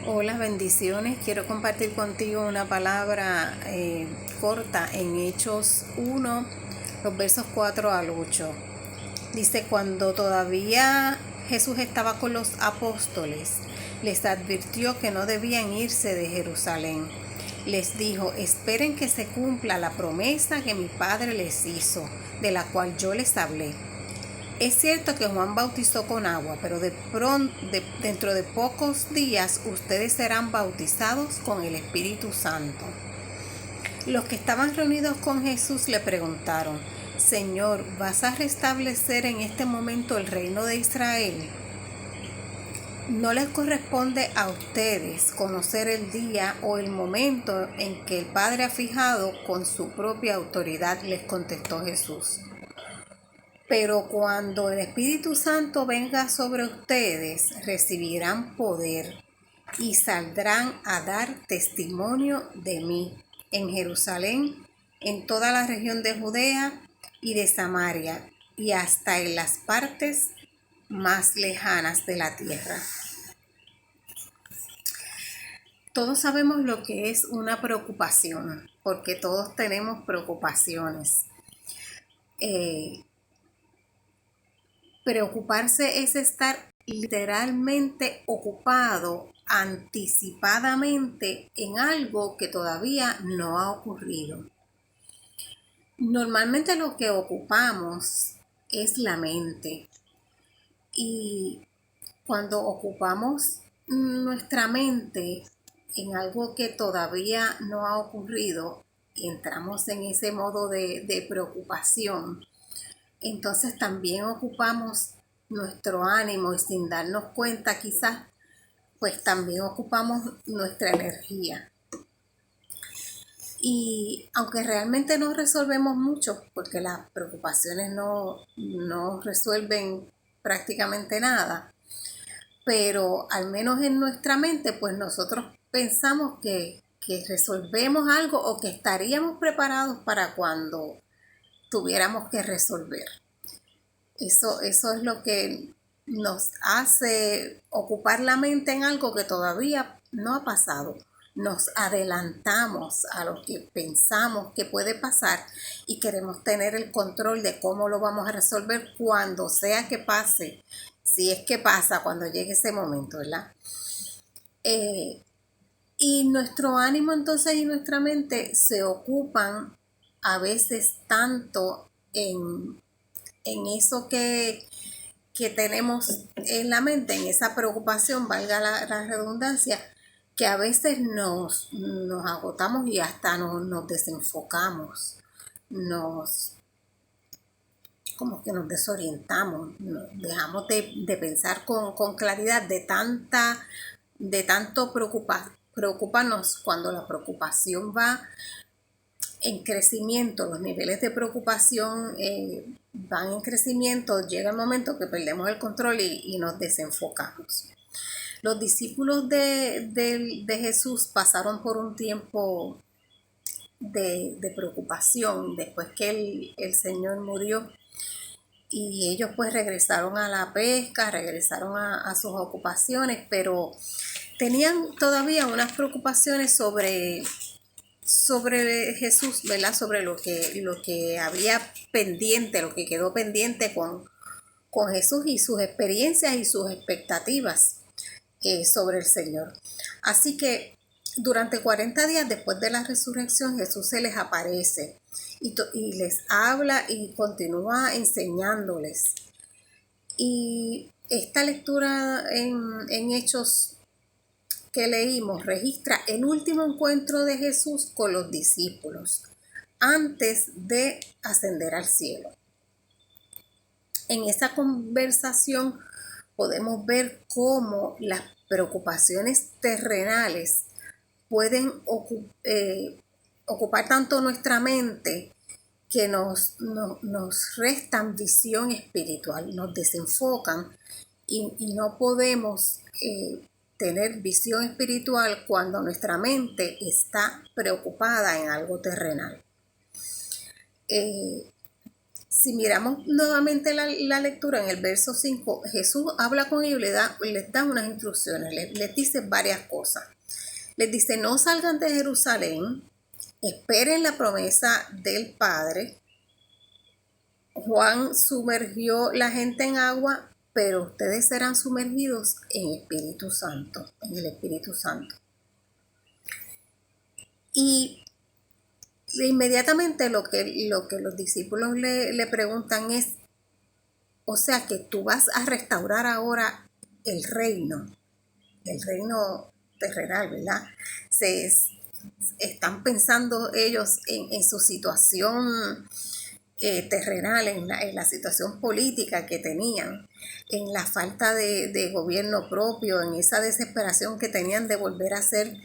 Hola, bendiciones. Quiero compartir contigo una palabra corta en Hechos 1, los versos 4 al 8. Dice, cuando todavía Jesús estaba con los apóstoles, les advirtió que no debían irse de Jerusalén. Les dijo, esperen que se cumpla la promesa que mi Padre les hizo, de la cual yo les hablé. Es cierto que Juan bautizó con agua, pero dentro de pocos días ustedes serán bautizados con el Espíritu Santo. Los que estaban reunidos con Jesús le preguntaron, Señor, ¿vas a restablecer en este momento el reino de Israel? No les corresponde a ustedes conocer el día o el momento en que el Padre ha fijado con su propia autoridad, les contestó Jesús. Pero cuando el Espíritu Santo venga sobre ustedes, recibirán poder y saldrán a dar testimonio de mí en Jerusalén, en toda la región de Judea y de Samaria, y hasta en las partes más lejanas de la tierra. Todos sabemos lo que es una preocupación, porque todos tenemos preocupaciones. Preocuparse es estar literalmente ocupado anticipadamente en algo que todavía no ha ocurrido. Normalmente lo que ocupamos es la mente, y cuando ocupamos nuestra mente en algo que todavía no ha ocurrido, entramos en ese modo de preocupación. Entonces también ocupamos nuestro ánimo y sin darnos cuenta quizás, pues también ocupamos nuestra energía. Y aunque realmente no resolvemos mucho, porque las preocupaciones no resuelven prácticamente nada, pero al menos en nuestra mente, pues nosotros pensamos que resolvemos algo o que estaríamos preparados para cuando tuviéramos que resolver. Eso es lo que nos hace ocupar la mente en algo que todavía no ha pasado. Nos adelantamos a lo que pensamos que puede pasar y queremos tener el control de cómo lo vamos a resolver cuando sea que pase, si es que pasa, cuando llegue ese momento, ¿verdad? Y nuestro ánimo entonces y nuestra mente se ocupan a veces tanto en eso que tenemos en la mente, en esa preocupación, valga la redundancia, que a veces nos agotamos y hasta nos desenfocamos, como que nos desorientamos, dejamos de pensar con claridad, de tanto preocuparnos cuando la preocupación va en crecimiento, los niveles de preocupación van en crecimiento, llega el momento que perdemos el control y nos desenfocamos. Los discípulos de Jesús pasaron por un tiempo de preocupación después que el Señor murió, y ellos pues regresaron a la pesca, regresaron a sus ocupaciones, pero tenían todavía unas preocupaciones sobre Jesús, ¿verdad? Sobre lo que había pendiente, lo que quedó pendiente con Jesús y sus experiencias y sus expectativas sobre el Señor. Así que durante 40 días después de la resurrección, Jesús se les aparece y les habla y continúa enseñándoles. Y esta lectura en Hechos que leímos registra el último encuentro de Jesús con los discípulos antes de ascender al cielo. En esa conversación podemos ver cómo las preocupaciones terrenales pueden ocupar tanto nuestra mente que nos restan visión espiritual, nos desenfocan y no podemos tener visión espiritual cuando nuestra mente está preocupada en algo terrenal. si miramos nuevamente la lectura en el verso 5, Jesús habla con ellos y les da unas instrucciones, les dice varias cosas. Les dice, no salgan de Jerusalén, esperen la promesa del Padre. Juan sumergió la gente en agua, pero ustedes serán sumergidos en Espíritu Santo, en el Espíritu Santo. Y inmediatamente lo que los discípulos le preguntan es, o sea que tú vas a restaurar ahora el reino terrenal, ¿verdad? Están pensando ellos en su situación terrenal, en la situación política que tenían, en la falta de gobierno propio, en esa desesperación que tenían de volver a ser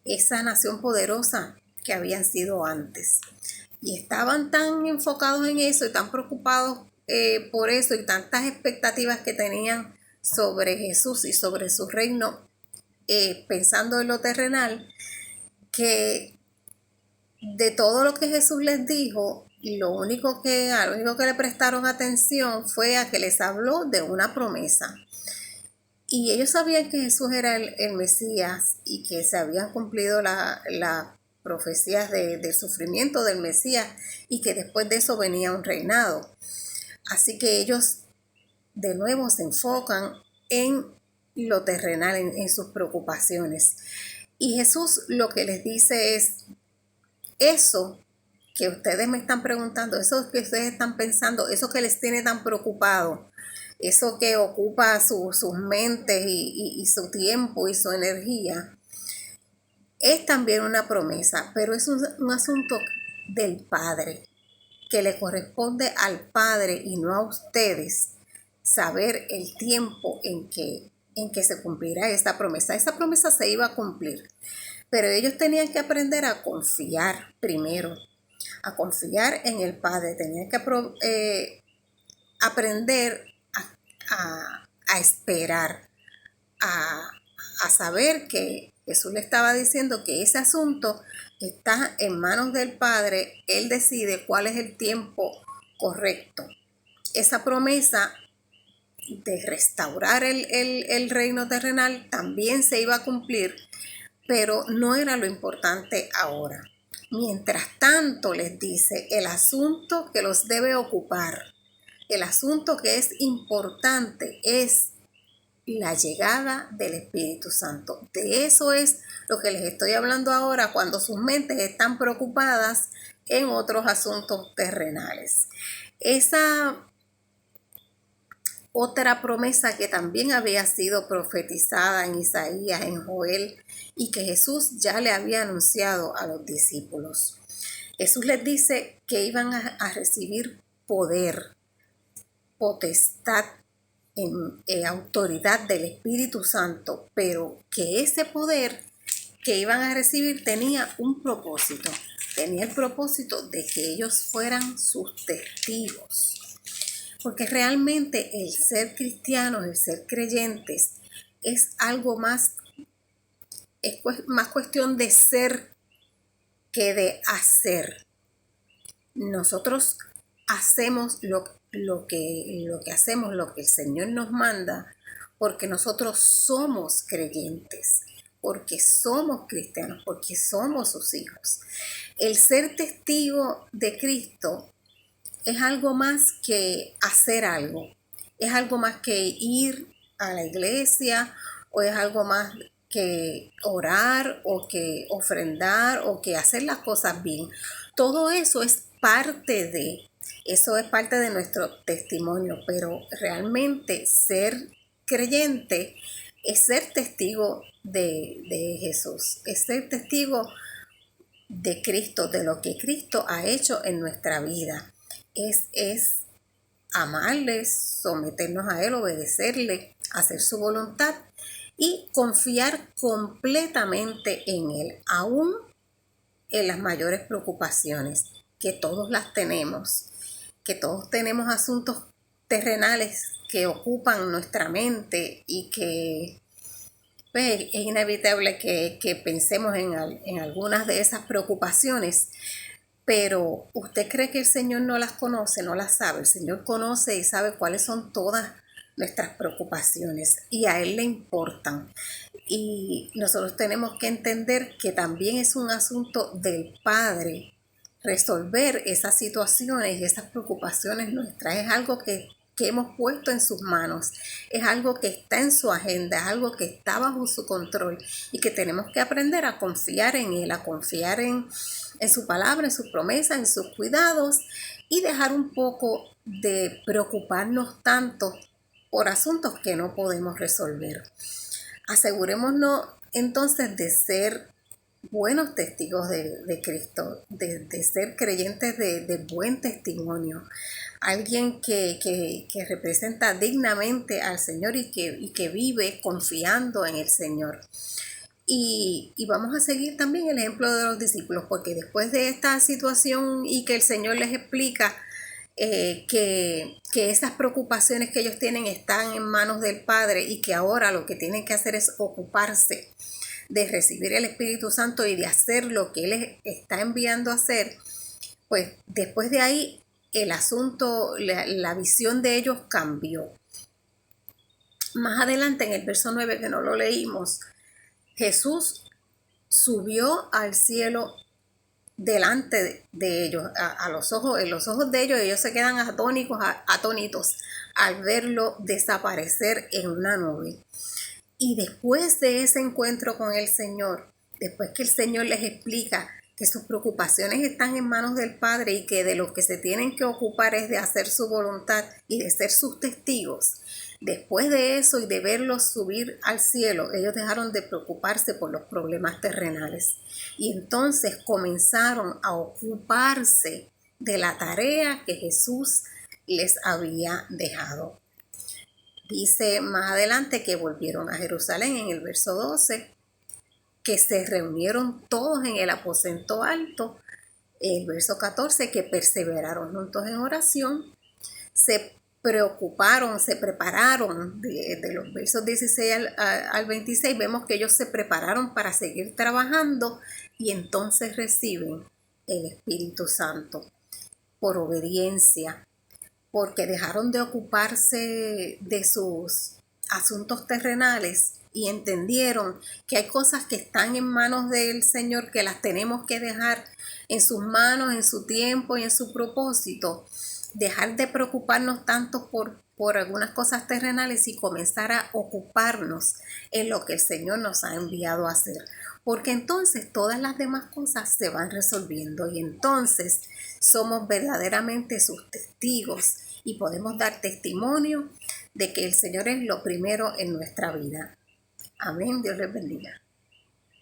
esa nación poderosa que habían sido antes. Y estaban tan enfocados en eso y tan preocupados por eso y tantas expectativas que tenían sobre Jesús y sobre su reino, pensando en lo terrenal, que de todo lo que Jesús les dijo, lo único que le prestaron atención fue a que les habló de una promesa. Y ellos sabían que Jesús era el Mesías y que se habían cumplido las profecías del sufrimiento del Mesías y que después de eso venía un reinado. Así que ellos de nuevo se enfocan en lo terrenal, en sus preocupaciones. Y Jesús lo que les dice es, eso que ustedes me están preguntando, eso que ustedes están pensando, eso que les tiene tan preocupados, eso que ocupa sus mentes y su tiempo y su energía, es también una promesa, pero es un asunto del Padre, que le corresponde al Padre y no a ustedes saber el tiempo en que se cumplirá esta promesa. Esa promesa se iba a cumplir, pero ellos tenían que aprender a confiar primero, a confiar en el Padre, tenían que aprender a esperar, a saber que Jesús le estaba diciendo que ese asunto está en manos del Padre, Él decide cuál es el tiempo correcto. Esa promesa de restaurar el reino terrenal también se iba a cumplir, pero no era lo importante ahora. Mientras tanto, les dice, el asunto que los debe ocupar, el asunto que es importante es la llegada del Espíritu Santo. De eso es lo que les estoy hablando ahora cuando sus mentes están preocupadas en otros asuntos terrenales. Esa otra promesa que también había sido profetizada en Isaías, en Joel, y que Jesús ya le había anunciado a los discípulos. Jesús les dice que iban a recibir poder, potestad, en autoridad del Espíritu Santo, pero que ese poder que iban a recibir tenía un propósito. Tenía el propósito de que ellos fueran sus testigos. Porque realmente el ser cristianos, el ser creyentes, es algo más, es más cuestión de ser que de hacer. Nosotros hacemos lo que hacemos, lo que el Señor nos manda, porque nosotros somos creyentes, porque somos cristianos, porque somos sus hijos. El ser testigo de Cristo es algo más que hacer algo, es algo más que ir a la iglesia, o es algo más que orar, o que ofrendar, o que hacer las cosas bien. Todo eso es parte de nuestro testimonio, pero realmente ser creyente es ser testigo de Jesús, es ser testigo de Cristo, de lo que Cristo ha hecho en nuestra vida. Es amarle, someternos a Él, obedecerle, hacer su voluntad y confiar completamente en Él, aún en las mayores preocupaciones, que todos las tenemos, que todos tenemos asuntos terrenales que ocupan nuestra mente y que pues, es inevitable que pensemos en algunas de esas preocupaciones, Pero ¿usted cree que el Señor no las conoce, no las sabe? El Señor conoce y sabe cuáles son todas nuestras preocupaciones y a Él le importan. Y nosotros tenemos que entender que también es un asunto del Padre resolver esas situaciones y esas preocupaciones nuestras. Es algo que hemos puesto en sus manos, es algo que está en su agenda, es algo que está bajo su control y que tenemos que aprender a confiar en Él, a confiar en su palabra, en sus promesas, en sus cuidados y dejar un poco de preocuparnos tanto por asuntos que no podemos resolver. Asegurémonos entonces de ser buenos testigos de Cristo, de ser creyentes de buen testimonio, alguien que representa dignamente al Señor y que vive confiando en el Señor. Y vamos a seguir también el ejemplo de los discípulos, porque después de esta situación y que el Señor les explica que esas preocupaciones que ellos tienen están en manos del Padre y que ahora lo que tienen que hacer es ocuparse de recibir el Espíritu Santo y de hacer lo que Él les está enviando a hacer, pues después de ahí el asunto, la visión de ellos cambió. Más adelante en el verso 9, que no lo leímos, Jesús subió al cielo delante de ellos, a los ojos, en los ojos de ellos se quedan atónitos al verlo desaparecer en una nube. Y después de ese encuentro con el Señor, después que el Señor les explica que sus preocupaciones están en manos del Padre y que de lo que se tienen que ocupar es de hacer su voluntad y de ser sus testigos, después de eso y de verlos subir al cielo, ellos dejaron de preocuparse por los problemas terrenales y entonces comenzaron a ocuparse de la tarea que Jesús les había dejado. Dice más adelante que volvieron a Jerusalén en el verso 12, que se reunieron todos en el aposento alto. El verso 14, que perseveraron juntos en oración. Se preocuparon, se prepararon, de los versos 16 al 26, vemos que ellos se prepararon para seguir trabajando y entonces reciben el Espíritu Santo por obediencia, porque dejaron de ocuparse de sus asuntos terrenales y entendieron que hay cosas que están en manos del Señor que las tenemos que dejar en sus manos, en su tiempo y en su propósito. Dejar de preocuparnos tanto por algunas cosas terrenales y comenzar a ocuparnos en lo que el Señor nos ha enviado a hacer. Porque entonces todas las demás cosas se van resolviendo y entonces somos verdaderamente sus testigos y podemos dar testimonio de que el Señor es lo primero en nuestra vida. Amén. Dios les bendiga.